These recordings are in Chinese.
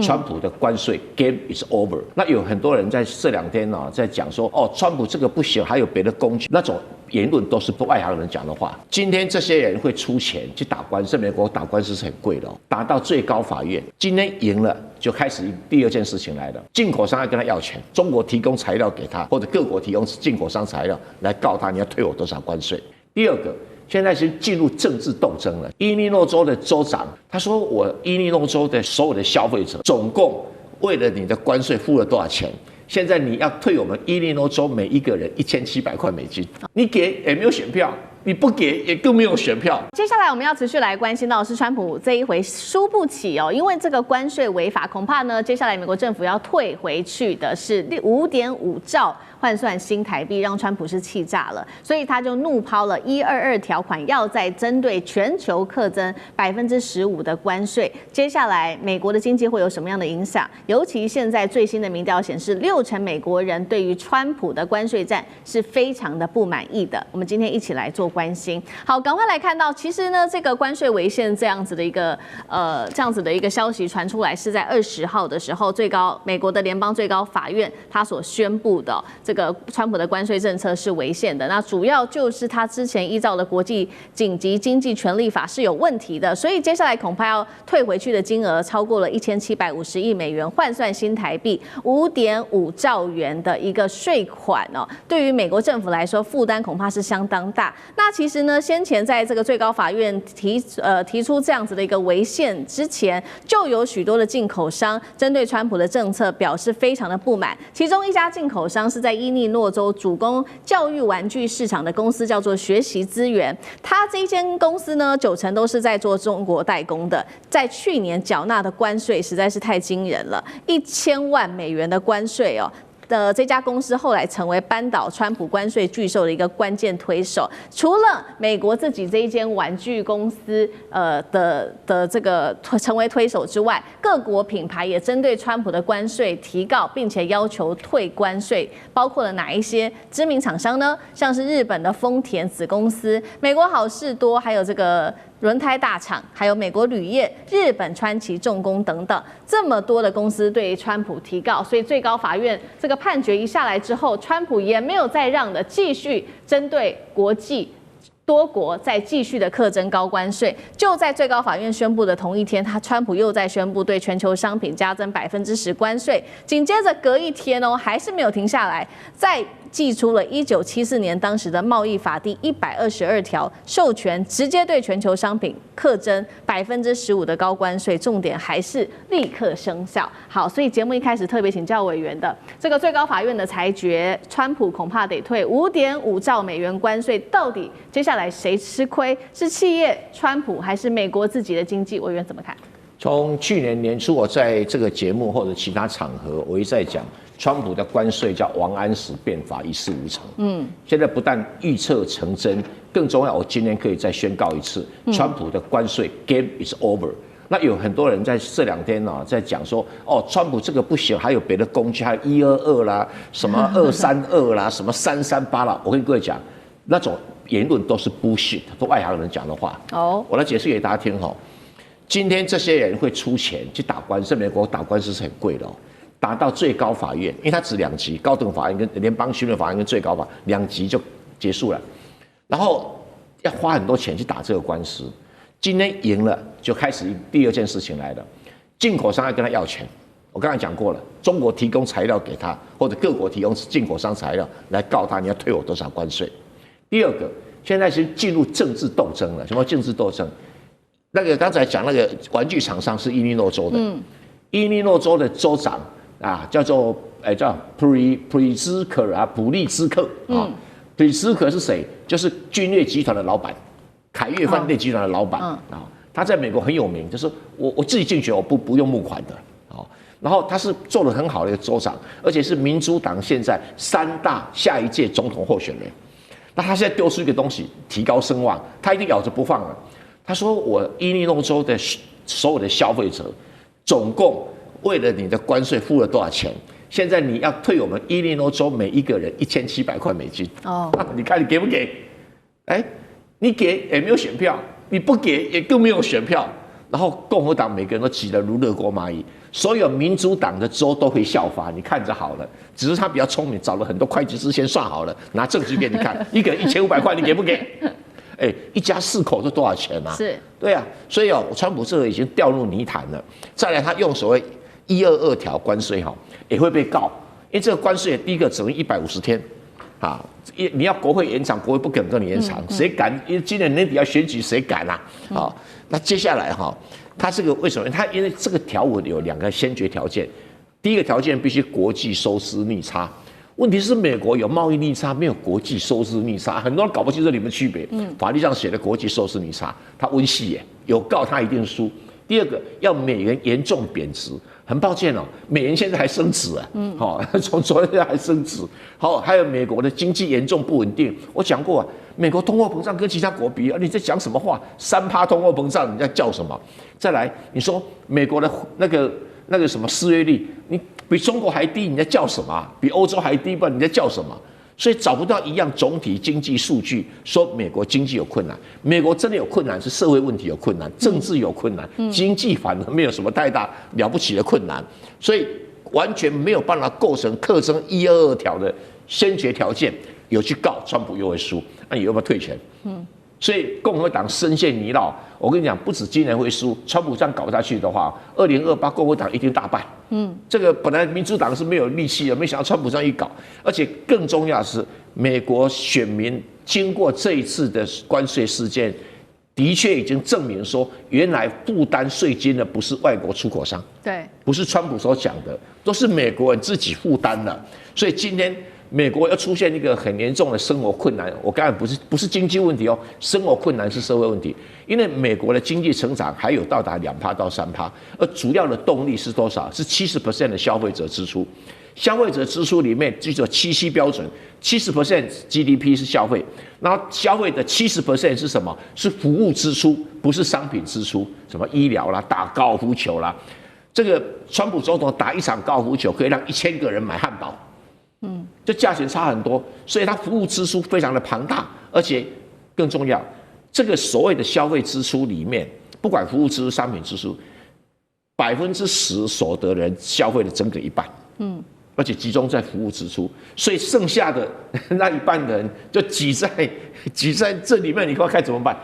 川普的关税 game is over。那有很多人在这2天在讲说，川普这个不行，还有别的工具，那种言论都是不外行人讲的话。今天这些人会出钱去打官司，美国打官司是很贵的，打到最高法院，今天赢了，就开始第2件事情来了，进口商要跟他要钱，中国提供材料给他，或者各国提供进口商材料来告他，你要退我多少关税。第2个。现在是进入政治斗争了。伊利诺州的州长他说：“我伊利诺州的所有的消费者，总共为了你的关税付了多少钱？现在你要退我们伊利诺州每一个人1700块美金，你给也没有选票。”你不给也更没有选票。接下来我们要持续来关心到的是川普这一回输不起因为这个关税违法，恐怕呢接下来美国政府要退回去的是5.5兆换算新台币，让川普是气炸了，所以他就怒抛了122条款，要再针对全球课征15%的关税。接下来美国的经济会有什么样的影响？尤其现在最新的民调显示，60%美国人对于川普的关税战是非常的不满意的。我们今天一起来做关心。好，赶快来看到，其实呢，这个关税违宪这样子的一个消息传出来，是在20号的时候，美国的联邦最高法院他所宣布的这个川普的关税政策是违宪的。那主要就是他之前依照的国际紧急经济权利法是有问题的，所以接下来恐怕要退回去的金额超过了1750亿美元，换算新台币5.5兆元的一个税款对于美国政府来说负担恐怕是相当大。那其实呢，先前在这个最高法院提出这样子的一个违宪之前，就有许多的进口商针对川普的政策表示非常的不满。其中一家进口商是在伊利诺州主攻教育玩具市场的公司，叫做学习资源。它这一间公司呢，90%都是在做中国代工的，在去年缴纳的关税实在是太惊人了，1000万美元的关税这家公司后来成为扳倒川普关税巨兽的一个关键推手。除了美国自己这一间玩具公司的这个成为推手之外，各国品牌也针对川普的关税提告，并且要求退关税，包括了哪一些知名厂商呢？像是日本的丰田子公司、美国好事多，还有这个轮胎大厂，还有美国铝业、日本川崎重工等等，这么多的公司对川普提告，所以最高法院这个判决一下来之后，川普也没有再让的，继续针对国际多国再继续的课征高关税。就在最高法院宣布的同一天，川普又在宣布对全球商品加征10%关税，紧接着隔一天还是没有停下来，再祭出了1974年当时的贸易法第122条，授权直接对全球商品课征15%的高关税，重点还是立刻生效。好，所以节目一开始特别请教委员的这个最高法院的裁决，川普恐怕得退5.5兆美元关税，到底接下来谁吃亏？是企业、川普还是美国自己的经济？委员怎么看？从去年年初，我在这个节目或者其他场合，我一再讲，川普的关税叫王安石变法，一事无成。现在不但预测成真，更重要，我今天可以再宣告一次，川普的关税 game is over。那有很多人在这2天在讲说，川普这个不行，还有别的工具，还有122啦，什么232啦，什么338啦。我跟各位讲，那种言论都是 bullshit， 都外行人讲的话。我来解释给大家听今天这些人会出钱去打官司，美国打官司是很贵的打到最高法院，因为它只2级，高等法院跟联邦行政法院跟最高法2级就结束了，然后要花很多钱去打这个官司。今天赢了，就开始第2件事情来了，进口商要跟他要钱。我刚才讲过了，中国提供材料给他，或者各国提供进口商材料来告他，你要退我多少关税。第2个，现在是进入政治斗争了。什么政治斗争？那个刚才讲那个玩具厂商是伊利诺州的，伊利诺州的州长叫做叫普利兹克啊，普利兹克普利兹克是谁？就是君悦集团的老板，凯悦饭店集团的老板他在美国很有名，就是我自己竞选，我不用募款的然后他是做得很好的一个州长，而且是民主党现在3大下一届总统候选人。那他现在丢出一个东西，提高声望，他一定咬着不放了。他说：“我伊利诺州的所有的消费者，总共为了你的关税付了多少钱？现在你要退我们伊利诺州每一个人1700块美金。你看你给不给？你给也没有选票，你不给也更没有选票。然后共和党每个人都挤得如热锅蚂蚁，所有民主党的州都会效法，你看着好了。只是他比较聪明，找了很多会计师先算好了，拿证据给你看，一个人1500块，你给不给？一家4口是多少钱啊？是，对啊，所以川普这个已经掉入泥潭了。再来，他用所谓122条关税也会被告，因为这个关税第一个只能150天。你要国会延长，国会不肯跟你延长，谁敢？因为今年年底要选举，谁敢啊？那接下来他这个为什么？因为这个条文有2个先决条件，第一个条件必须国际收支逆差。问题是美国有贸易逆差，没有国际收支逆差，很多人搞不清楚里面区别。法律上写的国际收支逆差，他温系耶，有告他一定输。第二个要美元严重贬值，很抱歉美元现在还升值从昨天还升值。还有美国的经济严重不稳定，我讲过美国通货膨胀跟其他国比，你在讲什么话？3%通货膨胀，你在叫什么？再来，你说美国的那个什么失业率，你比中国还低，你在叫什么？比欧洲还低吧？你在叫什么？所以找不到一样总体经济数据说美国经济有困难。美国真的有困难，是社会问题有困难，政治有困难，经济反而没有什么太大了不起的困难，所以完全没有办法构成课征122条的先决条件。有去告川普又会输，那你要不要退权？所以共和党深陷泥淖。我跟你讲，不止今年会输，川普这样搞下去的话，2028共和党一定大败。这个本来民主党是没有力气的，没想到川普这样一搞，而且更重要的是，美国选民经过这一次的关税事件，的确已经证明说，原来负担税金的不是外国出口商，对，不是川普所讲的，都是美国人自己负担的。所以今天美国要出现一个很严重的生活困难，我刚才不是经济问题生活困难是社会问题。因为美国的经济成长还有到达2%到3%，而主要的动力是多少？是70% 的消费者支出。消费者支出里面记住7C标准，70% GDP 是消费，然后消费的70% 是什么？是服务支出，不是商品支出，什么医疗啦、打高尔夫球啦。这个川普总统打一场高尔夫球可以让1000个人买汉堡。这价钱差很多，所以它服务支出非常的庞大，而且更重要，这个所谓的消费支出里面，不管服务支出、商品支出，10%所得人消费的整个一半，而且集中在服务支出，所以剩下的那一半的人就挤在这里面，你看怎么办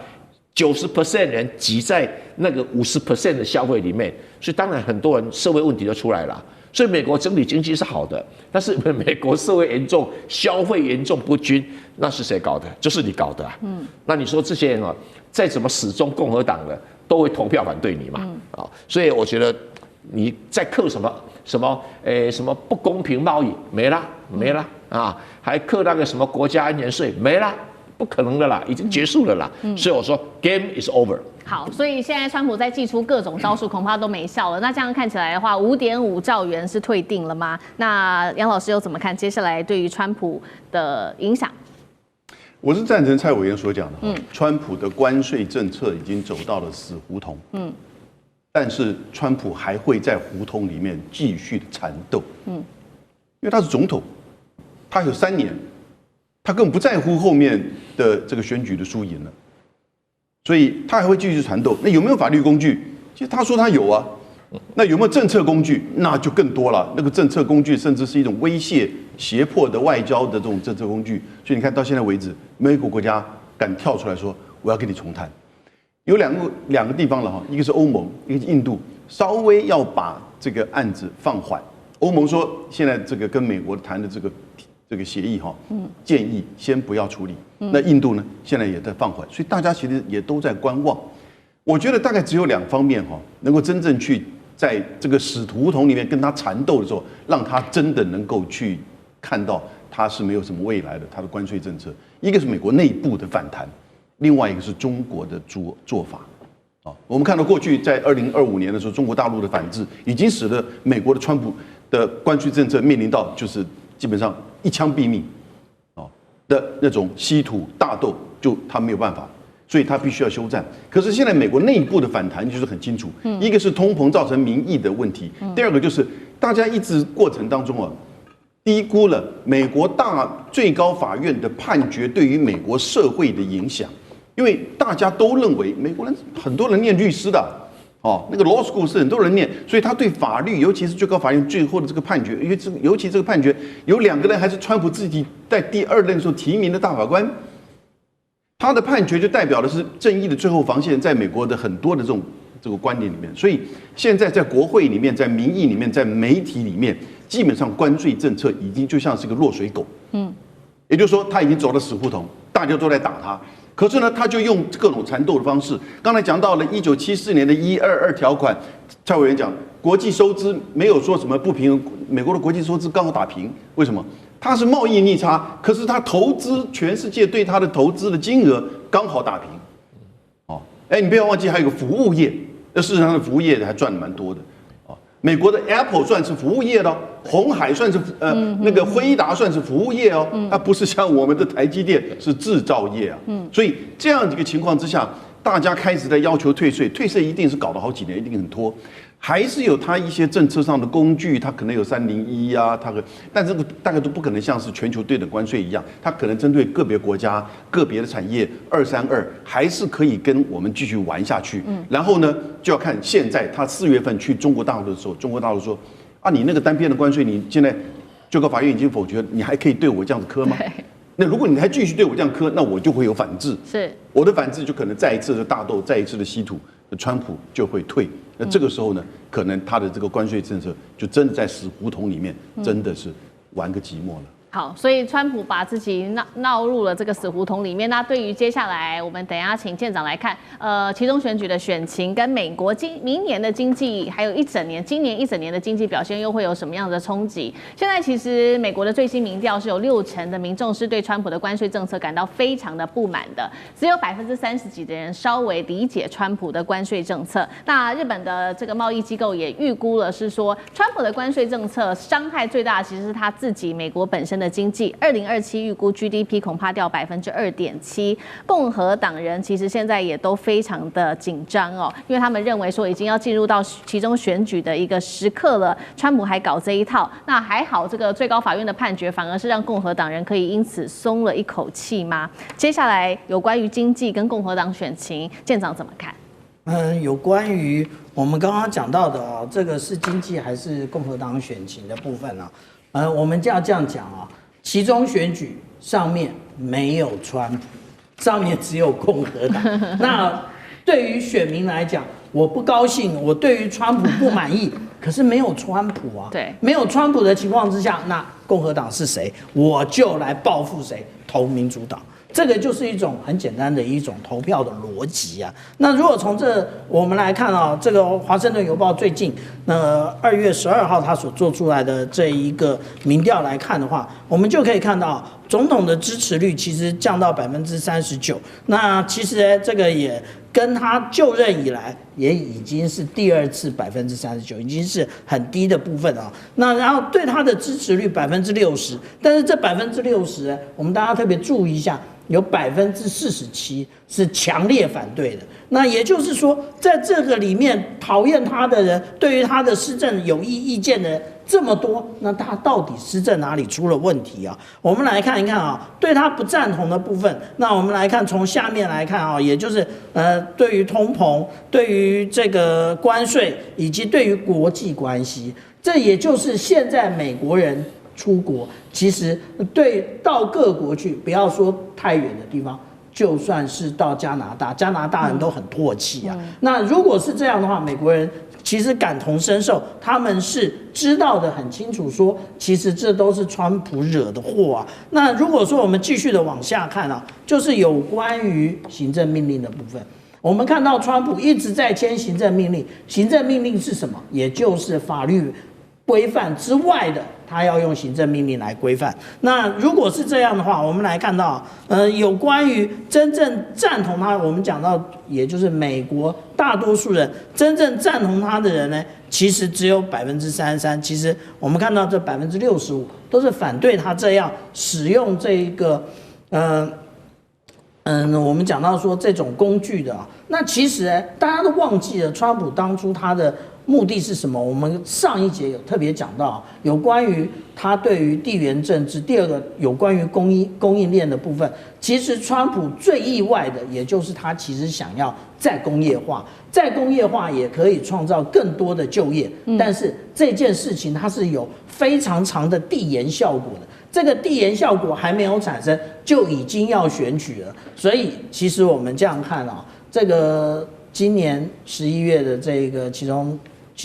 ？90% 人挤在那个50% 的消费里面，所以当然很多人社会问题就出来了。所以美国整体经济是好的，但是美国社会严重、消费严重不均，那是谁搞的？就是你搞的啊！那你说这些人再怎么始终共和党的，都会投票反对你嘛？所以我觉得你在克什么不公平贸易没啦啊，还克那个什么国家安全税没啦，不可能的啦，已经结束了啦。所以我说 game is over。好，所以现在川普在祭出各种招数，恐怕都没效了。那这样看起来的话，5.5兆元是退定了吗？那杨老师又怎么看接下来对于川普的影响？我是赞成蔡委员所讲的，川普的关税政策已经走到了死胡同，但是川普还会在胡同里面继续的缠斗，因为他是总统，他有3年，他根本不在乎后面的这个选举的输赢了。所以他还会继续缠斗。那有没有法律工具？其实他说他有啊。那有没有政策工具？那就更多了。那个政策工具甚至是一种威胁、胁迫的外交的这种政策工具。所以你看到现在为止，没有一个国家敢跳出来说我要跟你重谈。有两个地方了哈，一个是欧盟，一个是印度，稍微要把这个案子放缓。欧盟说现在这个跟美国谈的这个协议建议先不要处理。那印度呢，现在也在放缓，所以大家其实也都在观望。我觉得大概只有2方面能够真正去在这个死胡同里面跟他缠斗的时候，让他真的能够去看到他是没有什么未来的，他的关税政策，一个是美国内部的反弹，另外一个是中国的做法。我们看到过去在2025年的时候，中国大陆的反制已经使得美国的川普的关税政策面临到就是基本上一枪毙命的那种稀土大斗，就他没有办法，所以他必须要休战。可是现在美国内部的反弹就是很清楚，一个是通膨造成民意的问题，第二个就是大家一直过程当中低估了美国最高法院的判决对于美国社会的影响。因为大家都认为美国人很多人念律师的，那个 law school 是很多人念，所以他对法律，尤其是最高法院最后的这个判决，尤其这个判决有2个人还是川普自己在第2任时候提名的大法官，他的判决就代表的是正义的最后防线，在美国的很多的这个观点里面，所以现在在国会里面、在民意里面、在媒体里面，基本上关税政策已经就像是个落水狗，也就是说他已经走了死胡同，大家都在打他。可是呢，他就用各种缠斗的方式。刚才讲到了1974年的122条款，蔡委员讲国际收支没有说什么不平衡，美国的国际收支刚好打平，为什么？它是贸易逆差，可是它投资全世界对它的投资的金额刚好打平。你不要忘记还有个服务业，那事实上的服务业还赚得蛮多的。美国的 Apple 算是服务业的，鸿海算是那个辉达算是服务业哦，它不是像我们的台积电是制造业啊。所以这样一个情况之下，大家开始在要求退税，退税一定是搞了好几年，一定很拖。还是有它一些政策上的工具，它可能有301啊，但这个大概都不可能像是全球对等关税一样，它可能针对个别国家、个别的产业232，还是可以跟我们继续玩下去。然后呢，就要看现在他4月份去中国大陆的时候，中国大陆说你那个单边的关税，你现在最高法院已经否决了，你还可以对我这样子磕吗？那如果你还继续对我这样磕，那我就会有反制。是我的反制就可能再一次的大斗，再一次的稀土，川普就会退。那这个时候呢，可能他的这个关税政策就真的在死胡同里面，真的是玩个寂寞了。好，所以川普把自己闹入了这个死胡同里面。那对于接下来，我们等一下请舰长来看，期中选举的选情跟美国明年的经济，还有今年一整年的经济表现，又会有什么样的冲击？现在其实美国的最新民调是有60%的民众是对川普的关税政策感到非常的不满的，只有30%几的人稍微理解川普的关税政策。那日本的这个贸易机构也预估了，是说川普的关税政策伤害最大的其实是他自己美国本身的经济，2027预估 GDP 恐怕掉2.7%。共和党人其实现在也都非常的紧张哦，因为他们认为说已经要进入到期中选举的一个时刻了，川普还搞这一套。那还好，这个最高法院的判决反而是让共和党人可以因此松了一口气吗？接下来有关于经济跟共和党选情，舰长怎么看？有关于我们刚刚讲到的这个是经济还是共和党选情的部分我们就要这样讲期中选举上面没有川普，上面只有共和党。那对于选民来讲，我不高兴，我对于川普不满意，可是没有川普对，没有川普的情况之下，那共和党是谁，我就来报复谁，投民主党。这个就是一种很简单的一种投票的逻辑那如果从我们来看这个华盛顿邮报最近2月12号他所做出来的这一个民调来看的话，我们就可以看到总统的支持率其实降到39%。那其实这个也跟他就任以来也已经是第2次39%，已经是很低的部分那然后对他的支持率60%，但是这60%我们大家特别注意一下，有47%是强烈反对的。那也就是说，在这个里面讨厌他的人，对于他的施政有意见的人这么多，那他到底施政哪里出了问题我们来看一看对他不赞同的部分。那我们来看，从下面来看也就是对于通膨、对于这个关税以及对于国际关系，这也就是现在美国人出国，其实到各国去，不要说太远的地方，就算是到加拿大人都很唾弃那如果是这样的话，美国人其实感同身受，他们是知道的很清楚说其实这都是川普惹的祸那如果说我们继续的往下看就是有关于行政命令的部分。我们看到川普一直在签行政命令，行政命令是什么？也就是法律规范之外的，他要用行政命令来规范。那如果是这样的话，我们来看到，有关于真正赞同他，我们讲到，也就是美国大多数人真正赞同他的人呢，其实只有33%。其实我们看到这65%都是反对他这样使用这一个，我们讲到说这种工具的那其实大家都忘记了，川普当初他的目的是什么？我们上一节有特别讲到，有关于他对于地缘政治，第二个有关于供应链的部分。其实川普最意外的，也就是他其实想要再工业化，再工业化也可以创造更多的就业，但是这件事情它是有非常长的递延效果的。这个递延效果还没有产生，就已经要选举了。所以其实我们这样看啊，这个今年11月的这个其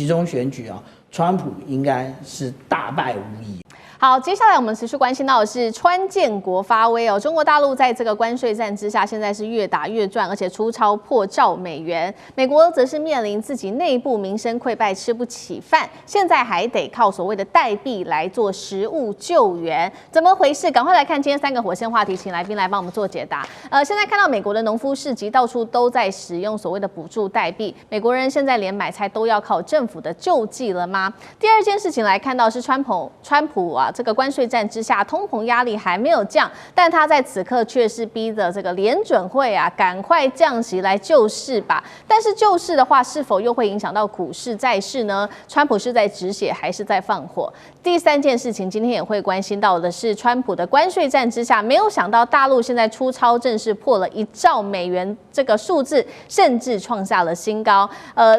中选举啊，川普应该是大败无疑。好，接下来我们持续关心到的是川建国发威哦。中国大陆在这个关税战之下，现在是越打越赚，而且出超破兆美元。美国则是面临自己内部民生溃败，吃不起饭，现在还得靠所谓的代币来做实物救援，怎么回事？赶快来看今天3个火线话题，请来宾来帮我们做解答。现在看到美国的农夫市集到处都在使用所谓的补助代币，美国人现在连买菜都要靠政府的救济了吗？第二件事情来看到是川普啊。这个关税战之下，通膨压力还没有降，但他在此刻却是逼着这个联准会啊，赶快降息来救市吧。但是救市的话，是否又会影响到股市、债市呢？川普是在止血还是在放火？第3件事情，今天也会关心到的是，川普的关税战之下，没有想到大陆现在出超正式破了1兆美元这个数字，甚至创下了新高。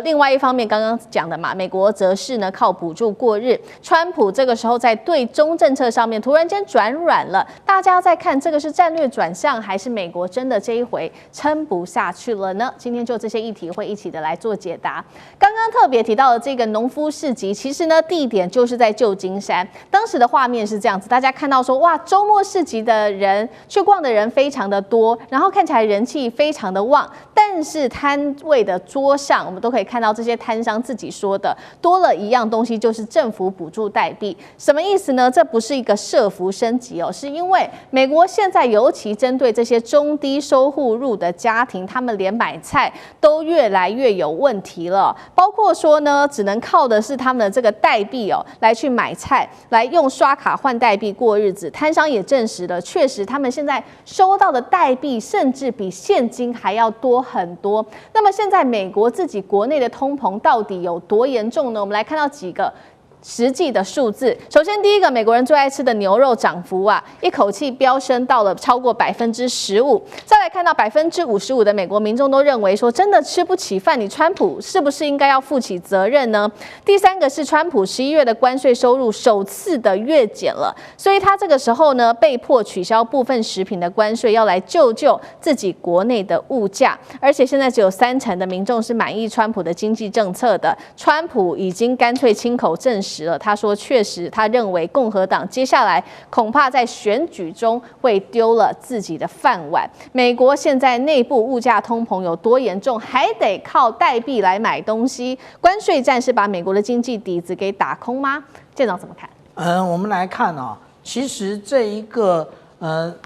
另外一方面，刚刚讲的嘛，美国则是呢靠补助过日，川普这个时候在对中政策上面突然间转软了，大家在看这个是战略转向，还是美国真的这一回撑不下去了呢？今天就这些议题会一起的来做解答。刚刚特别提到的这个农夫市集，其实呢地点就是在旧金山，当时的画面是这样子，大家看到说哇，周末市集的人去逛的人非常的多，然后看起来人气非常的旺，但是摊位的桌上，我们都可以看到这些摊商自己说的，多了一样东西，就是政府补助代币。什么意思呢？这不是一个社福升级哦，是因为美国现在尤其针对这些中低收入的家庭，他们连买菜都越来越有问题了，包括说呢，只能靠的是他们的这个代币哦来去买菜，来用刷卡换代币过日子。摊商也证实了，确实他们现在收到的代币甚至比现金还要多很多。那么现在美国自己国内的通膨到底有多严重呢？我们来看到几个实际的数字。首先，第一个，美国人最爱吃的牛肉涨幅啊，一口气飙升到了超过15%。再来看到55%的美国民众都认为说，真的吃不起饭，你川普是不是应该要负起责任呢？第3个是川普11月的关税收入首次的月减了，所以他这个时候呢，被迫取消部分食品的关税，要来救自己国内的物价。而且现在只有30%的民众是满意川普的经济政策的，川普已经干脆亲口证实了，他说确实，他认为共和党接下来恐怕在选举中会丢了自己的饭碗。美国现在内部物价通膨有多严重，还得靠代币来买东西。关税战是把美国的经济底子给打空吗？舰长怎么看？我们来看啊，其实这一个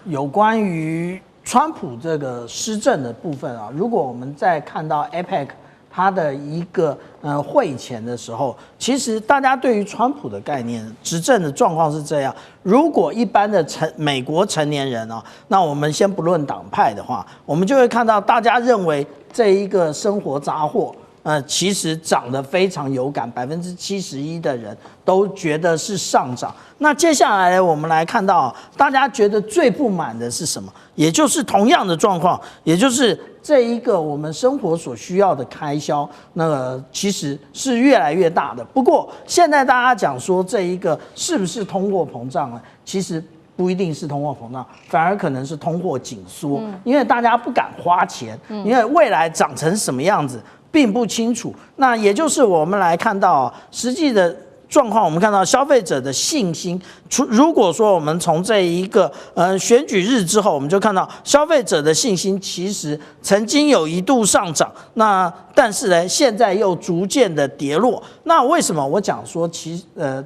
有关于川普这个施政的部分啊，如果我们再看到 APEC 它的一个会前的时候，其实大家对于川普的概念，执政的状况是这样：如果一般的美国成年人啊，那我们先不论党派的话，我们就会看到大家认为这一个生活杂货。其实涨得非常有感，71%的人都觉得是上涨。那接下来我们来看到，大家觉得最不满的是什么？也就是同样的状况，也就是这一个我们生活所需要的开销，那个其实是越来越大的。不过现在大家讲说这一个是不是通货膨胀呢？其实不一定是通货膨胀，反而可能是通货紧缩，因为大家不敢花钱，因为未来长成什么样子并不清楚。那也就是我们来看到实际的状况，我们看到消费者的信心。如果说我们从这一个选举日之后，我们就看到消费者的信心其实曾经有一度上涨，那但是呢，现在又逐渐的跌落。那为什么我讲说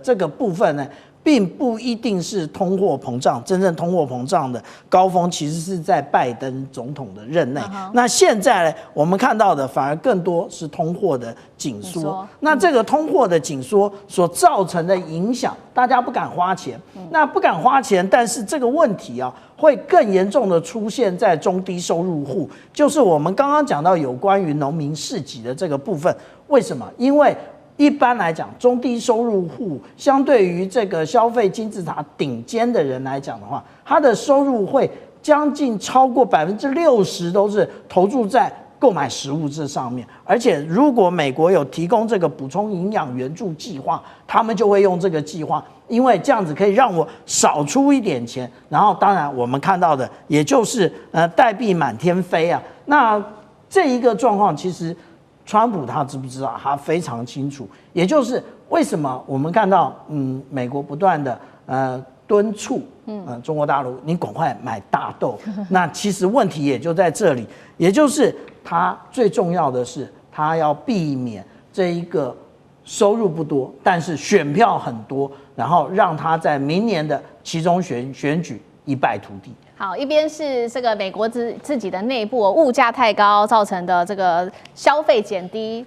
这个部分呢？并不一定是通货膨胀，真正通货膨胀的高峰其实是在拜登总统的任内。那现在呢，我们看到的反而更多是通货的紧缩。那这个通货的紧缩所造成的影响，大家不敢花钱。那不敢花钱，但是这个问题啊，会更严重的出现在中低收入户，就是我们刚刚讲到有关于农民市集的这个部分。为什么？因为一般来讲，中低收入户相对于这个消费金字塔顶尖的人来讲的话，他的收入会将近超过60%都是投注在购买食物这上面。而且如果美国有提供这个补充营养援助计划，他们就会用这个计划，因为这样子可以让我少出一点钱。然后当然我们看到的也就是代币满天飞啊。那这一个状况其实川普他知不知道？他非常清楚，也就是为什么我们看到，美国不断的敦促，中国大陆你赶快买大豆。那其实问题也就在这里，也就是他最重要的是，他要避免这一个收入不多，但是选票很多，然后让他在明年的期中选举一败涂地。好，一边是这个美国自己的内部物价太高造成的这个消费减低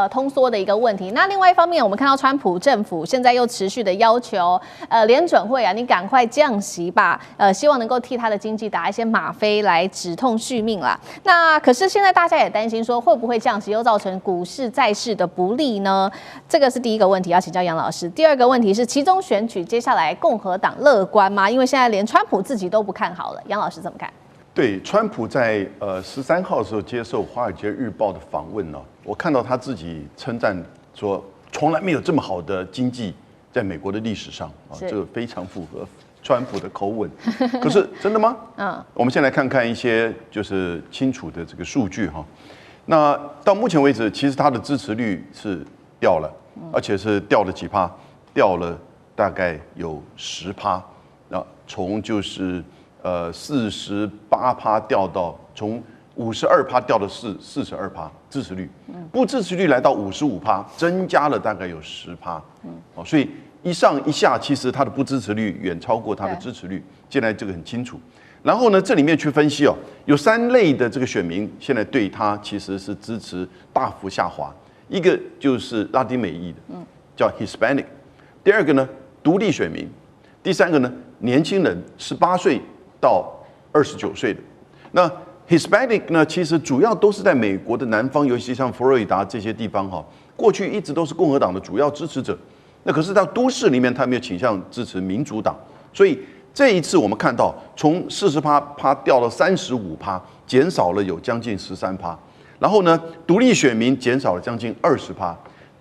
通缩的一个问题。那另外一方面，我们看到川普政府现在又持续的要求联准会啊，你赶快降息吧，希望能够替他的经济打一些吗啡来止痛续命啦。那可是现在大家也担心说，会不会降息又造成股市债市的不利呢？这个是第一个问题，要请教杨老师。第二个问题是，期中选举接下来共和党乐观吗？因为现在连川普自己都不看好了。杨老师怎么看？对，川普在13号的时候接受《华尔街日报》的访问呢，我看到他自己称赞说，从来没有这么好的经济在美国的历史上啊，这个非常符合川普的口吻。可是真的吗？我们先来看看一些就是清楚的这个数据哈。那到目前为止，其实他的支持率是掉了，而且是掉了几趴，掉了大概有10%。那从就是48%掉到从52%掉到42%支持率，不支持率来到55%，增加了大概有10%。所以一上一下，其实它的不支持率远超过它的支持率，现在这个很清楚。然后呢，这里面去分析有3类的这个选民现在对他其实是支持大幅下滑，一个就是拉丁美裔的，叫 Hispanic， 第二个呢独立选民，第三个呢年轻人18岁到29岁的。那 Hispanic 呢，其实主要都是在美国的南方，尤其像佛罗里达这些地方过去一直都是共和党的主要支持者。那可是到都市里面，他们又倾向支持民主党，所以这一次我们看到从40%掉到35%，减少了有将近13%。然后呢，独立选民减少了将近20%。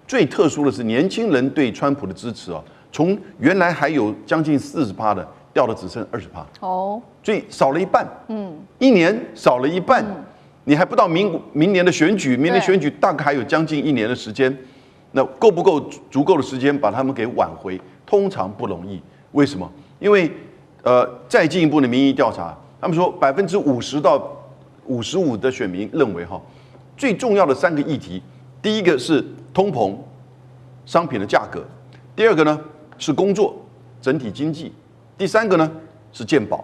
最特殊的是，年轻人对川普的支持从原来还有将近40%的，掉了只剩20%。所以少了一半。一年少了一半。你还不到明年的选举，明年选举大概还有将近1年的时间。那够不够足够的时间把他们给挽回？通常不容易。为什么？因为再进一步的民意调查，他们说50%到55%的选民认为最重要的3个议题，第一个是通膨，商品的价格；第二个呢是工作，整体经济；第三个呢是健保。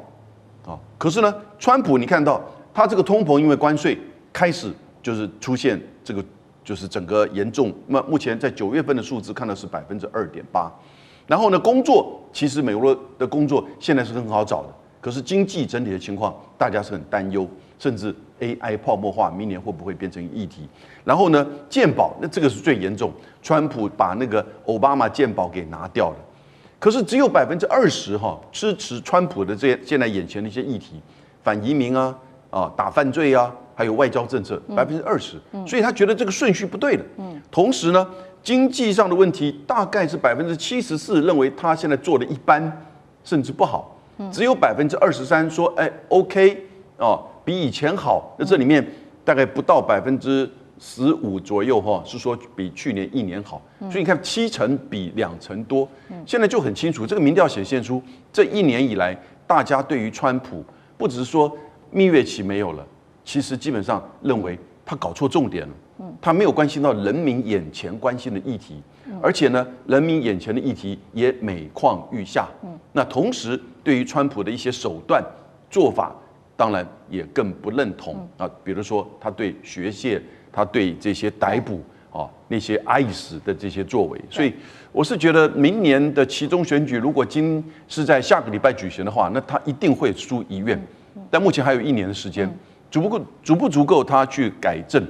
可是呢，川普你看到他这个通膨因为关税开始就是出现这个。就是整个严重，那目前在9月份的数字看到是2.8%，然后呢，工作其实美国的工作现在是很好找的，可是经济整体的情况大家是很担忧，甚至 AI 泡沫化明年会不会变成议题？然后呢，健保那这个是最严重，川普把那个奥巴马健保给拿掉了，可是只有20%支持川普的这些现在眼前的一些议题，反移民打犯罪还有外交政策20%，所以他觉得这个顺序不对的。同时呢，经济上的问题大概是74%认为他现在做的一般，甚至不好，只有23%说OK 比以前好。那这里面大概不到15%左右是说比去年1年好。所以你看70%比2成多，现在就很清楚，这个民调显现出这1年以来，大家对于川普不只是说蜜月期没有了。其实基本上认为他搞错重点了，他没有关心到人民眼前关心的议题，而且呢，人民眼前的议题也每况愈下。那同时对于川普的一些手段做法，当然也更不认同比如说他对学界，他对这些逮捕那些ICE的这些作为，所以我是觉得明年的期中选举，如果是在下个礼拜举行的话，那他一定会输一院，但目前还有1年的时间。足不足够他去改正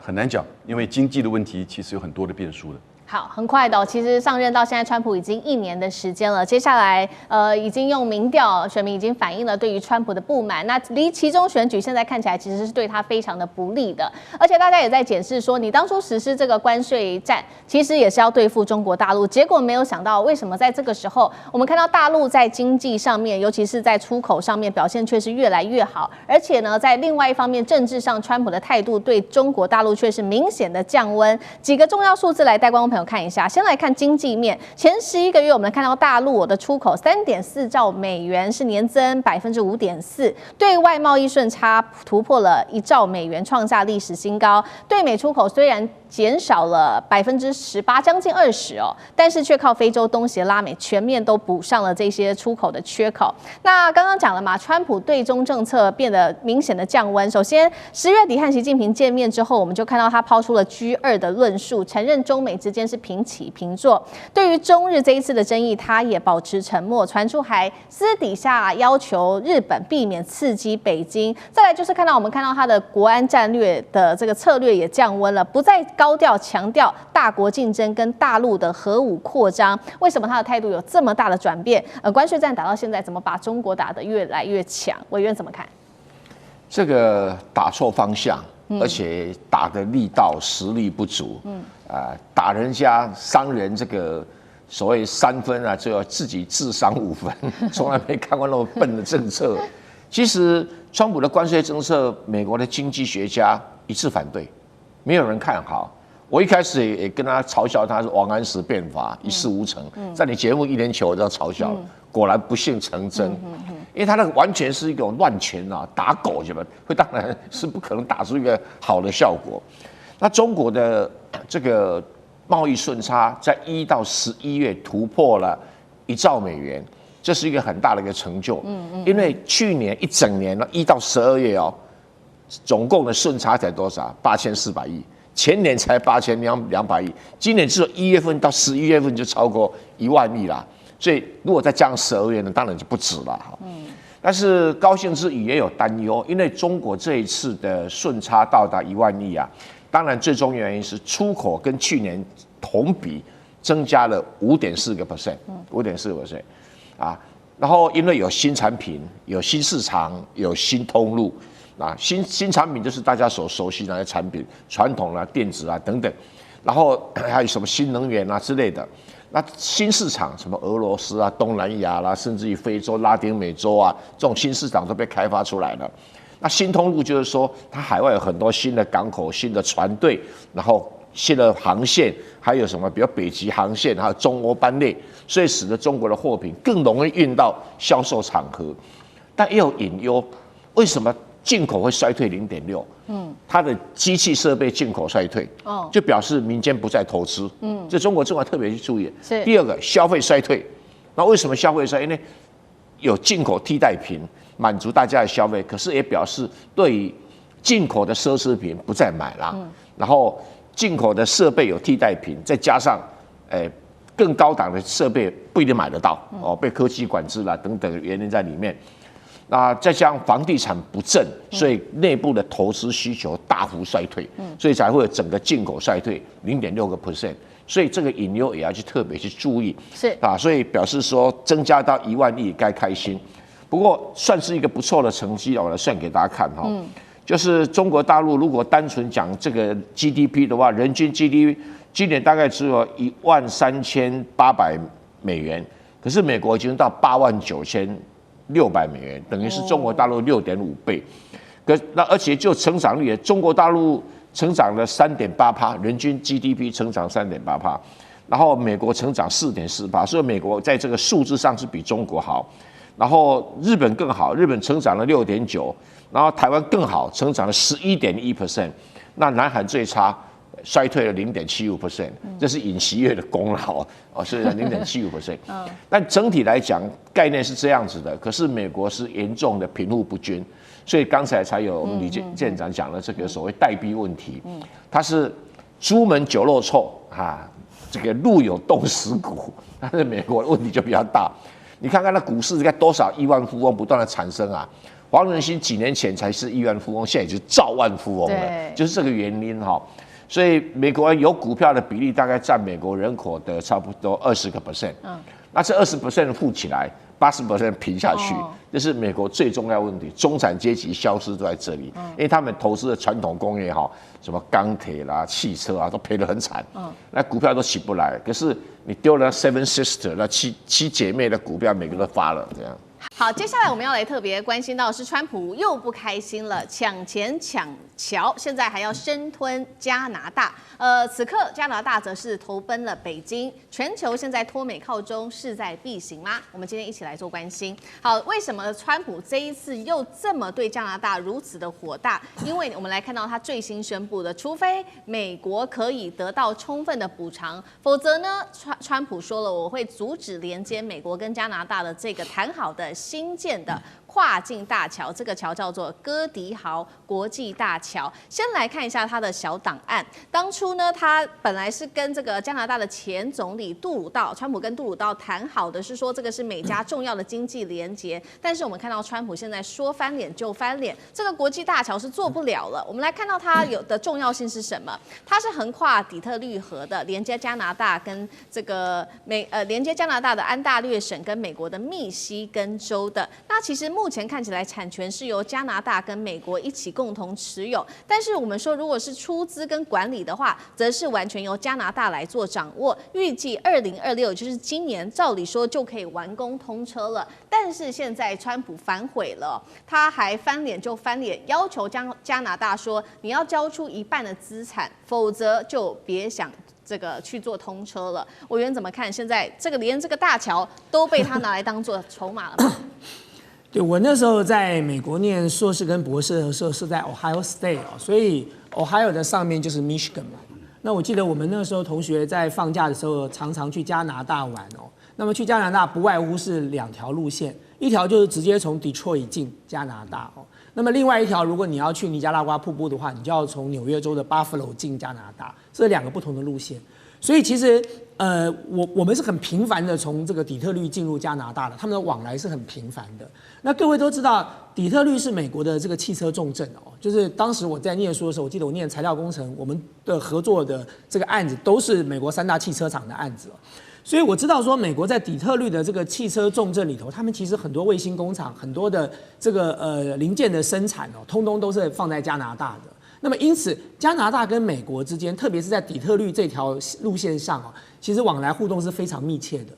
很难讲，因为经济的问题其实有很多的变数的。好，很快的其实上任到现在，川普已经1年的时间了。接下来，已经用民调，选民已经反映了对于川普的不满。那离期中选举现在看起来其实是对他非常的不利的。而且大家也在检视说，你当初实施这个关税战，其实也是要对付中国大陆。结果没有想到，为什么在这个时候，我们看到大陆在经济上面，尤其是在出口上面表现却是越来越好。而且呢，在另外一方面，政治上，川普的态度对中国大陆却是明显的降温。几个重要数字来带观众朋友看一下。先来看经济面，前11个月我们看到大陆的出口3.4兆美元，是年增5.4%，对外贸易顺差突破了1兆美元，创下历史新高。对美出口虽然减少了18%，将近20%哦，但是却靠非洲、东协、拉美全面都补上了这些出口的缺口。那刚刚讲了嘛，川普对中政策变得明显的降温。首先10月底和习近平见面之后，我们就看到他抛出了G2的论述，承认中美之间是平起平坐。对于中日这一次的争议，他也保持沉默，传出还私底下要求日本避免刺激北京。再来就是我们看到他的国安战略的这个策略也降温了，不再高调强调大国竞争跟大陆的核武扩张。为什么他的态度有这么大的转变？关税战打到现在，怎么把中国打得越来越强？委员怎么看？这个打错方向，而且打的力道实力不足，打人家伤人这个所谓3分啊，就要自己自伤5分，从来没看过那么笨的政策。其实川普的关税政策，美国的经济学家一致反对，没有人看好。我一开始也跟他嘲笑他是王安石变法一事无成，在你节目1年前我就要嘲笑了，果然不幸成真。因为他那个完全是一种乱拳啊，打狗什么，会当然是不可能打出一个好的效果。那中国的这个贸易顺差在1到11月突破了1兆美元，这是一个很大的一个成就。因为去年一整年呢，1到12月哦，总共的顺差才多少？8400亿。前年才8200亿，今年只有1月份到11月份就超过1万亿啦。所以如果再加上12月呢，当然就不止了。但是高兴之余也有担忧，因为中国这一次的顺差到达1万亿啊，当然最终原因是出口跟去年同比增加了5.4%，5.4%啊。然后因为有新产品、有新市场、有新通路。新产品就是大家所熟悉的那些产品，传统啊、电子啊等等，然后还有什么新能源啊之类的。那新市场，什么俄罗斯啊、东南亚啦，甚至于非洲、拉丁美洲啊，这种新市场都被开发出来了。那新通路就是说，它海外有很多新的港口、新的船队，然后新的航线，还有什么，比如北极航线，还有中欧班列，所以使得中国的货品更容易运到销售场合。但也有隐忧，为什么？进口会衰退0.6%，它的机器设备进口衰退，就表示民间不再投资，这中国政府特别去注意。第二个，消费衰退，那为什么消费衰退？因为有进口替代品满足大家的消费，可是也表示对于进口的奢侈品不再买啦，然后进口的设备有替代品，再加上更高档的设备不一定买得到，被科技管制啦等等原因在里面。那再加上房地产不振，所以内部的投资需求大幅衰退，所以才会有整个进口衰退0.6%。所以这个隐忧也要特别去注意。所以表示说增加到1万亿该开心。不过算是一个不错的成绩，我来算给大家看哈。就是中国大陆如果单纯讲这个 GDP 的话，人均 GDP 今年大概只有13800美元，可是美国已经到89600美元，等于是中国大陆6.5倍。那而且就成长率，中国大陆成长了3.8%，人均 GDP 成长3.8%，然后美国成长4.4%，所以美国在这个数字上是比中国好。然后日本更好，日本成长了6.9%，然后台湾更好，成长了11.1%。那南韩最差，衰退了0.75%，这是尹锡悦的功劳所以0.75%。但整体来讲，概念是这样子的。可是美国是严重的贫富不均，所以刚才才有我们李舰长讲的这个所谓代币问题。它是朱门酒肉臭这个路有冻死骨，但是美国的问题就比较大。你看看那股市，应该多少亿万富翁不断的产生啊！黄仁勋几年前才是亿万富翁，现在已经兆万富翁了，就是这个原因哈。所以美国有股票的比例大概占美国人口的差不多20%。那这20% 富起来，80% 平下去，这是美国最重要的问题。中产阶级消失都在这里，因为他们投资的传统工业什么钢铁啦、汽车啊，都赔得很惨。那股票都起不来。可是你丢了 Seven Sister 那七姐妹的股票，每个都发了，这样。好，接下来我们要来特别关心到是川普又不开心了，抢钱抢桥，现在还要生吞加拿大。此刻加拿大则是投奔了北京，全球现在脱美靠中，势在必行吗？我们今天一起来做关心。好，为什么川普这一次又这么对加拿大如此的火大？因为我们来看到他最新宣布的，除非美国可以得到充分的补偿，否则呢，川普说了，我会阻止连接美国跟加拿大的这个谈好的新建的跨境大桥，这个桥叫做哥迪豪国际大桥。先来看一下他的小档案。当初呢，他本来是跟这个加拿大的前总理杜鲁道，川普跟杜鲁道谈好的是说这个是美加重要的经济连结，但是我们看到川普现在说翻脸就翻脸，这个国际大桥是做不了了。我们来看到它有的重要性是什么？它是横跨底特律河的，连接加拿大跟这个连接加拿大的安大略省跟美国的密西根州的。那其实目前看起来产权是由加拿大跟美国一起共同持有，但是我们说如果是出资跟管理的话，则是完全由加拿大来做掌握。预计2026，也就是今年，照理说就可以完工通车了。但是现在川普反悔了，他还翻脸就翻脸，要求加拿大说你要交出一半的资产，否则就别想这个去做通车了。委员怎么看？现在连这个大桥都被他拿来当做筹码了吗？对，我那时候在美国念硕士跟博士的时候是在 Ohio State 所以 Ohio 的上面就是 Michigan 嘛。那我记得我们那时候同学在放假的时候常常去加拿大玩那么去加拿大不外乎是2条路线，一条就是直接从 Detroit 进加拿大那么另外一条，如果你要去尼加拉瓜瀑布的话，你就要从纽约州的 Buffalo 进加拿大，这2个不同的路线。所以其实我们是很频繁的从这个底特律进入加拿大的，他们的往来是很频繁的。那各位都知道，底特律是美国的这个汽车重镇就是当时我在念书的时候，我记得我念材料工程，我们的合作的这个案子都是美国3大汽车厂的案子所以我知道说，美国在底特律的这个汽车重镇里头，他们其实很多卫星工厂，很多的这个零件的生产通通都是放在加拿大的。那么因此，加拿大跟美国之间，特别是在底特律这条路线上其实往来互动是非常密切的。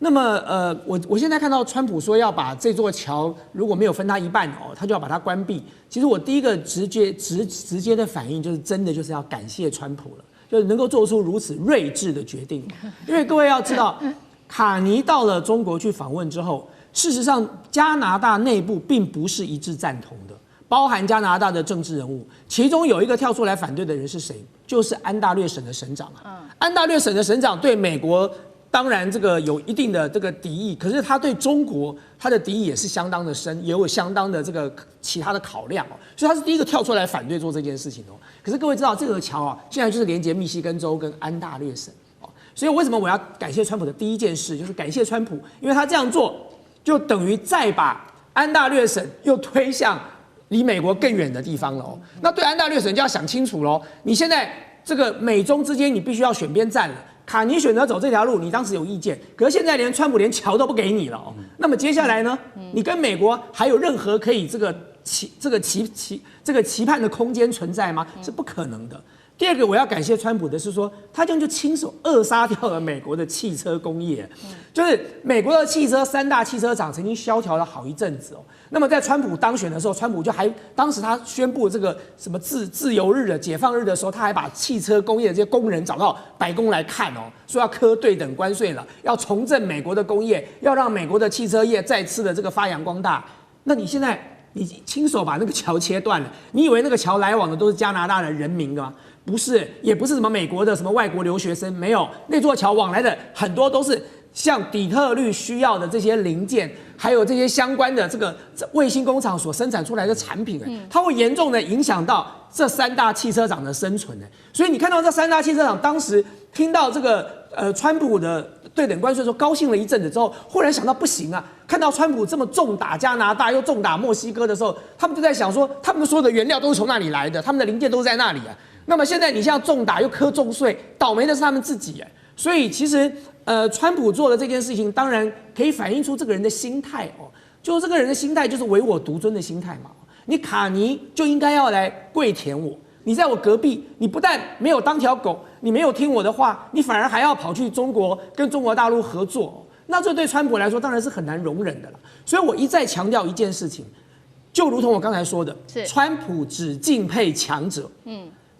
那么我现在看到川普说要把这座桥如果没有分他一半他就要把它关闭。其实我第一个直接的反应就是真的就是要感谢川普了，就是能够做出如此睿智的决定。因为各位要知道，卡尼到了中国去访问之后，事实上加拿大内部并不是一致赞同的。包含加拿大的政治人物，其中有一个跳出来反对的人是谁？就是安大略省的省长安大略省的省长对美国当然这个有一定的这个敌意，可是他对中国他的敌意也是相当的深，也有相当的这个其他的考量所以他是第一个跳出来反对做这件事情可是各位知道这个桥现在就是连接密西根州跟安大略省所以为什么我要感谢川普的第一件事就是感谢川普，因为他这样做就等于再把安大略省又推向离美国更远的地方了那对安大略省就要想清楚咯，你现在这个美中之间你必须要选边站了。卡尼选择走这条路，你当时有意见，可是现在连川普连桥都不给你了那么接下来呢？你跟美国还有任何可以这个期盼的空间存在吗？是不可能的。第二个我要感谢川普的是说，他这样就亲手扼杀掉了美国的汽车工业，就是美国的汽车3大汽车厂曾经萧条了好一阵子那么在川普当选的时候，川普就还当时他宣布这个什么自由日的解放日的时候，他还把汽车工业的这些工人找到白宫来看说要课对等关税了，要重振美国的工业，要让美国的汽车业再次的这个发扬光大。那你现在你亲手把那个桥切断了，你以为那个桥来往的都是加拿大的人民吗？不是，也不是什么美国的什么外国留学生，没有，那座桥往来的很多都是像底特律需要的这些零件，还有这些相关的这个卫星工厂所生产出来的产品它会严重的影响到这3大汽车厂的生存所以你看到这3大汽车厂当时听到这个川普的对等关税的时候，高兴了一阵子之后，忽然想到不行看到川普这么重打加拿大又重打墨西哥的时候，他们就在想说，他们所有的原料都是从那里来的，他们的零件都是在那里那么现在你像重打又课重税，倒霉的是他们自己哎。所以其实川普做的这件事情，当然可以反映出这个人的心态哦，就是这个人的心态就是唯我独尊的心态嘛。你卡尼就应该要来跪舔我，你在我隔壁，你不但没有当条狗，你没有听我的话，你反而还要跑去中国跟中国大陆合作，那这对川普来说当然是很难容忍的了。所以我一再强调一件事情，就如同我刚才说的，川普只敬佩强者，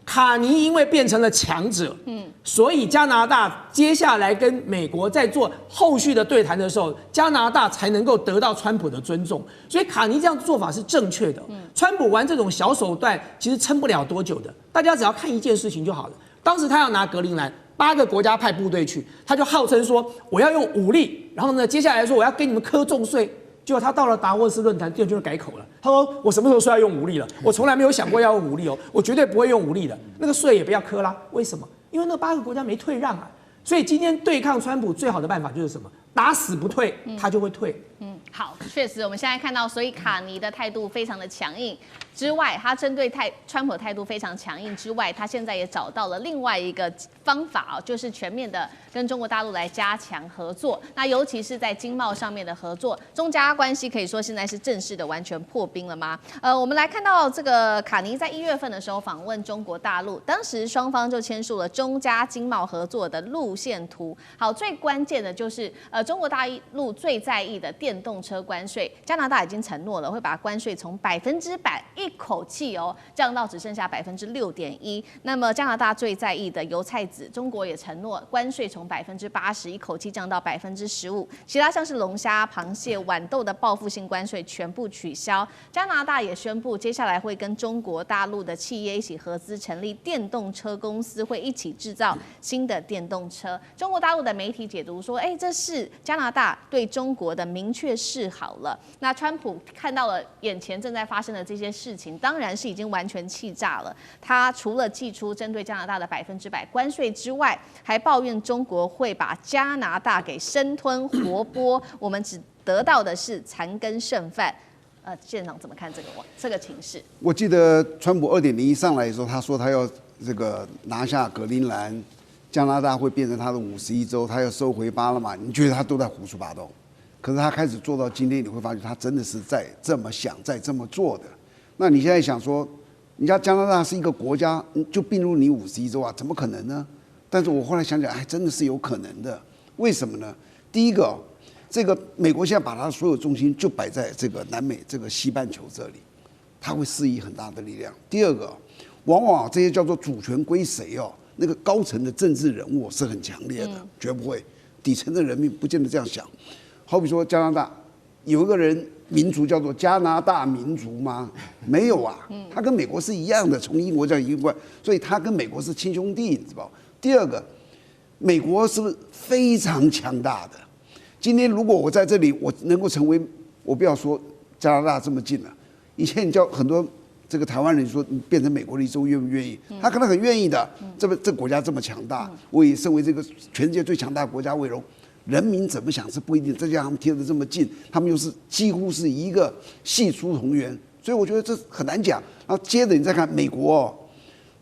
卡尼因为变成了强者，所以加拿大接下来跟美国在做后续的对谈的时候，加拿大才能够得到川普的尊重。所以卡尼这样做法是正确的。川普玩这种小手段，其实撑不了多久的。大家只要看一件事情就好了。当时他要拿格陵兰，8个国家派部队去，他就号称说我要用武力，然后呢，接下来说我要给你们课重税。结果他到了达沃斯论坛，第二就改口了。他说：“我什么时候说要用武力了？我从来没有想过要用武力哦，我绝对不会用武力的。那个税也不要课啦。为什么？因为那8个国家没退让啊。所以今天对抗川普最好的办法就是什么？打死不退，他就会退。好，确实我们现在看到，所以卡尼的态度非常的强硬。之外，他针对川普的态度非常强硬之外，他现在也找到了另外一个方法就是全面的跟中国大陆来加强合作。那尤其是在经贸上面的合作，中加关系可以说现在是正式的完全破冰了吗？我们来看到这个卡尼在1月份的时候访问中国大陆，当时双方就签署了中加经贸合作的路线图。好，最关键的就是中国大陆最在意的电动车关税，加拿大已经承诺了会把关税从100%一口气降到只剩下6.1%。那么加拿大最在意的油菜籽，中国也承诺关税从80%一口气降到15%。其他像是龙虾、螃蟹、豌豆的报复性关税全部取消。加拿大也宣布，接下来会跟中国大陆的企业一起合资成立电动车公司，会一起制造新的电动车。中国大陆的媒体解读说，这是加拿大对中国的明确示好了。那川普看到了眼前正在发生的这些事情，当然是已经完全气炸了。他除了祭出针对加拿大的100%关税之外，还抱怨中国会把加拿大给生吞活剥，我们只得到的是残羹剩饭。县长怎么看这个情势？我记得川普2.0上来的时候，他说他要这个拿下格陵兰，加拿大会变成他的51州，他要收回巴拿马。你觉得他都在胡说八道？可是他开始做到今天，你会发现他真的是在这么想，在这么做的。那你现在想说，人家加拿大是一个国家，就并入你51州啊？怎么可能呢？但是我后来想想，真的是有可能的。为什么呢？第一个，这个美国现在把它所有重心就摆在这个南美这个西半球这里，它会施以很大的力量。第二个，往往这些叫做主权归谁那个高层的政治人物是很强烈的，绝不会。底层的人民不见得这样想。好比说加拿大有一个人民族叫做加拿大民族吗？没有啊，他跟美国是一样的，从英国这样移过来，所以他跟美国是亲兄弟，你知道。第二个，美国是不是非常强大的？今天如果我在这里，我能够成为，我不要说加拿大这么近了，以前你叫很多这个台湾人说你变成美国的一州愿不愿意？他可能很愿意的。这个国家这么强大，我以身为这个全世界最强大的国家为荣。人民怎么想是不一定，再加上他们贴得这么近，他们又是几乎是一个系出同源，所以我觉得这很难讲。然后接着你再看美国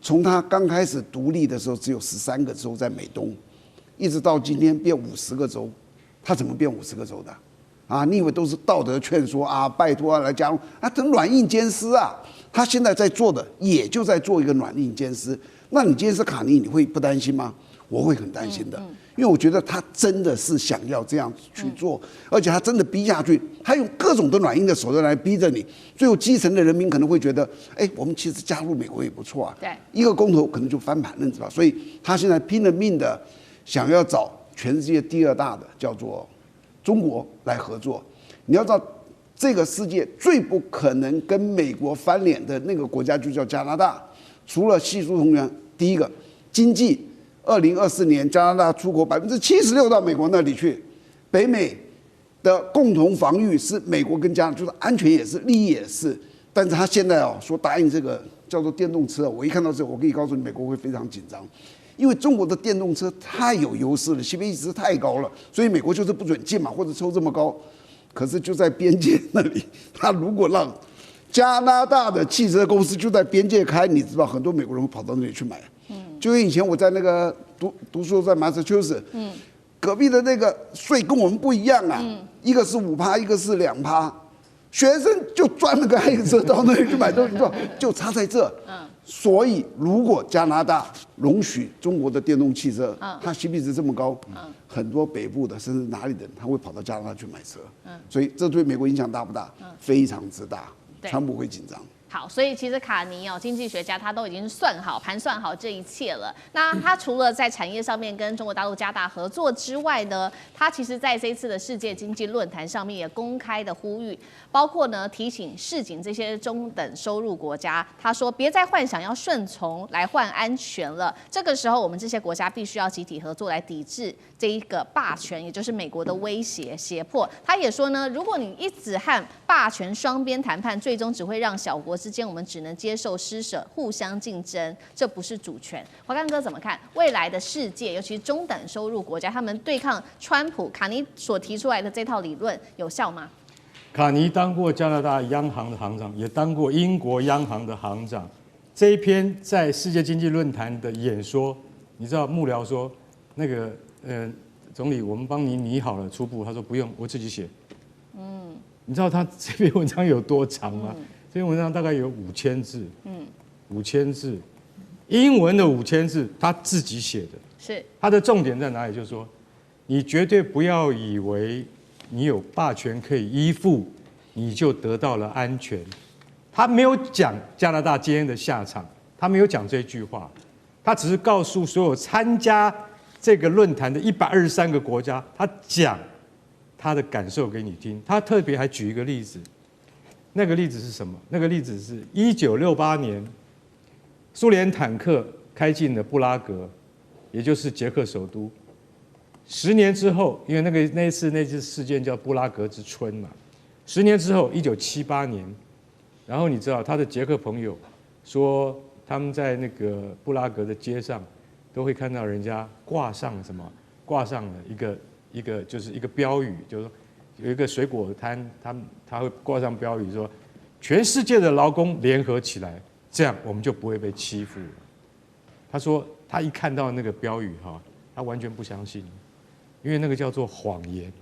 从他刚开始独立的时候只有13个州在美东，一直到今天变50个州，他怎么变50个州的？啊，你以为都是道德劝说啊？拜托来加入啊？等软硬兼施啊！他现在在做的也就在做一个软硬兼施。那你今天是卡尼，你会不担心吗？我会很担心的，因为我觉得他真的是想要这样去做，而且他真的逼下去，他用各种的软硬的手段来逼着你。最后基层的人民可能会觉得，我们其实加入美国也不错啊，对，一个公投可能就翻盘了，你知道吧？所以他现在拼了命的想要找全世界第2大的叫做中国来合作。你要知道，这个世界最不可能跟美国翻脸的那个国家就叫加拿大，除了系出同源，第一个经济。2024年，加拿大出口76%到美国那里去，北美的共同防御是美国跟加拿大，就是安全也是，利益也是。但是他现在说答应这个叫做电动车，我一看到这个，我可以告诉你，美国会非常紧张，因为中国的电动车太有优势了，CPI值太高了，所以美国就是不准进嘛，或者抽这么高。可是就在边界那里，他如果让加拿大的汽车公司就在边界开，你知道很多美国人会跑到那里去买。就跟以前我在那个读书在马萨诸塞，隔壁的那个税跟我们不一样啊，一个是5%，一个是2%，学生就专门开一个车到那里去买东西，就差在这。所以如果加拿大容许中国的电动汽车，它 CP 值这么高，很多北部的甚至哪里的人他会跑到加拿大去买车，所以这对美国影响大不大？非常之大，川普会紧张。好，所以其实卡尼经济学家他都已经盘算好这一切了。那他除了在产业上面跟中国大陆加大合作之外呢，他其实在这一次的世界经济论坛上面也公开的呼吁，包括呢提醒示警这些中等收入国家，他说别再幻想要顺从来换安全了，这个时候我们这些国家必须要集体合作来抵制这一个霸权，也就是美国的威胁胁迫。他也说呢，如果你一直和霸权双边谈判，最终只会让小国之间我们只能接受施舍，互相竞争，这不是主权。华干哥怎么看未来的世界，尤其是中等收入国家，他们对抗川普卡尼所提出来的这套理论有效吗？卡尼当过加拿大央行的行长，也当过英国央行的行长。这一篇在世界经济论坛的演说，你知道幕僚说那个总理，我们帮你拟好了初步，他说不用，我自己写。你知道他这篇文章有多长吗？这篇文章大概有5000字，5000字，英文的5000字，他自己写的。是他的重点在哪里？就是说，你绝对不要以为你有霸权可以依附，你就得到了安全。他没有讲加拿大今天的下场，他没有讲这句话，他只是告诉所有参加这个论坛的123个国家，他讲他的感受给你听。他特别还举一个例子，那个例子是什么？那个例子是1968年，苏联坦克开进了布拉格，也就是捷克首都。10年之后，因为那次事件叫布拉格之春嘛。10年之后，1978年，然后你知道他的捷克朋友说，他们在那个布拉格的街上都会看到人家挂上了一个就是一个标语，就是说有一个水果摊，他会挂上标语说，全世界的劳工联合起来，这样我们就不会被欺负了。他说他一看到那个标语他完全不相信，因为那个叫做谎言。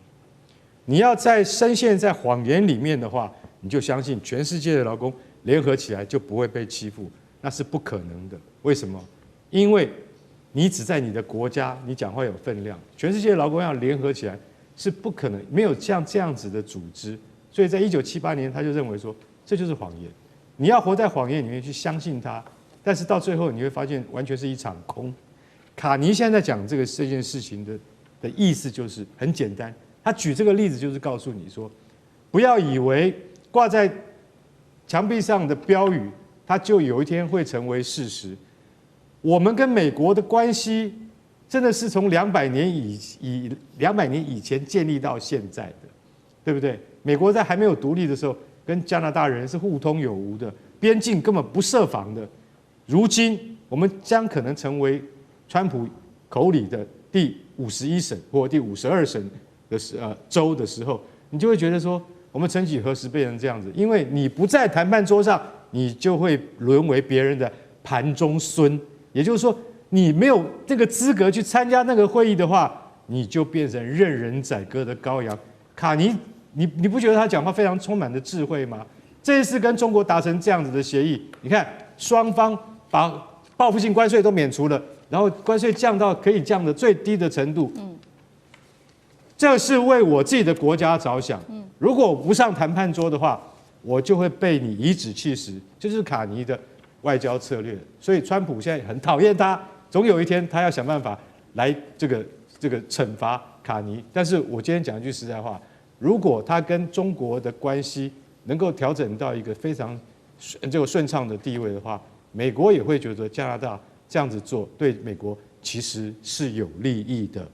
你要深陷在谎言里面的话，你就相信全世界的劳工联合起来就不会被欺负，那是不可能的。为什么？因为你只在你的国家，你讲话有分量，全世界的劳工要联合起来是不可能，没有像这样子的组织。所以在1978年，他就认为说这就是谎言，你要活在谎言里面去相信它，但是到最后你会发现完全是一场空。卡尼现在讲这件事情的意思就是很简单，他举这个例子就是告诉你说，不要以为挂在墙壁上的标语，它就有一天会成为事实。我们跟美国的关系真的是从200年以前建立到现在的，对不对？美国在还没有独立的时候，跟加拿大人是互通有无的，边境根本不设防的。如今我们将可能成为川普口里的第51省或第52省的州的时候，你就会觉得说，我们曾几何时变成这样子？因为你不在谈判桌上，你就会沦为别人的盘中孙。也就是说，你没有这个资格去参加那个会议的话，你就变成任人宰割的羔羊。卡尼，你不觉得他讲话非常充满的智慧吗？这一次跟中国达成这样子的协议，你看双方把报复性关税都免除了，然后关税降到可以降的最低的程度。这是为我自己的国家着想。如果我不上谈判桌的话，我就会被你颐指气使，这就是卡尼的外交策略。所以川普现在很讨厌他，总有一天他要想办法来这个惩罚卡尼。但是我今天讲一句实在话，如果他跟中国的关系能够调整到一个非常顺畅的地位的话，美国也会觉得加拿大这样子做对美国其实是有利益的。